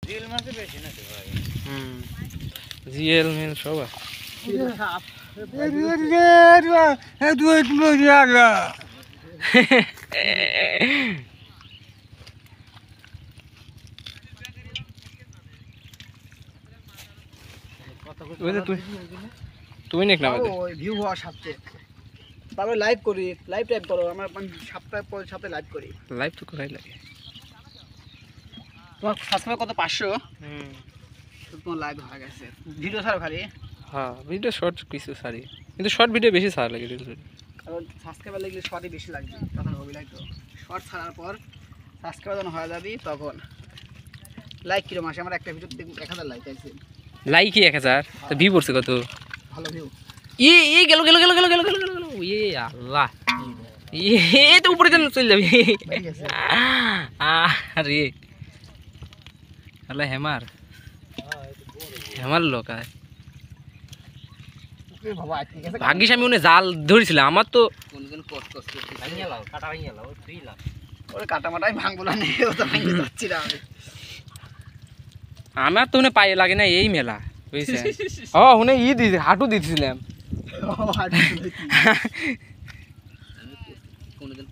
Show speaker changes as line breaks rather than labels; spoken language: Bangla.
জিএল মাছে বেশি নাকি ভাই?
জিএল মেল সব আছে। তুমি নেক না
ওই ভিউ হওয়া সাথে তারপরে লাইভ করি, লাইভ টাইপ করো। আমরা সপ্তাহে সপ্তাহে লাইভ করি।
লাইভ তো করাই লাগে।
তোমার সাবস্ক্রাইবার কত? 500। তোমার লাইভ হয়ে গেছে। ভিডিও ছাড়ো খালি?
হ্যাঁ, ভিডিও শর্ট কিছু সারি, কিন্তু শর্ট ভিডিও বেশি সারা লাগে।
কারণ সাবস্ক্রাইবার লাগলে শর্টই বেশি লাগবে, তখন হবি লাইক। তো শর্ট ছাড়ার পর সাবস্ক্রাইবার যখন হয়ে যাবি তখন লাইক কিরকম আসে? আমার একটা ভিডিও 1000 লাইক আছে।
লাইকই 1000, তো ভিউ পড়ছে কত?
ভালো ভিউ।
গেল গেল গেল গেল গেল গেল গেল। আল্লাহ, তো উপরে যেন চলে যাবি। আরে আল্লাহ, হেমার লোক আয়। ভাগ্যিস আমি উনি জাল ধরেছিলাম। আমার তো
কাটা মাটাই ভাঙবো না, যাচ্ছি না আমি।
আমার তো উনি পায়ে লাগে না এই মেলা, বুঝছেন? ও উনি হাঁটু দিয়েছিলাম।
কোনদিন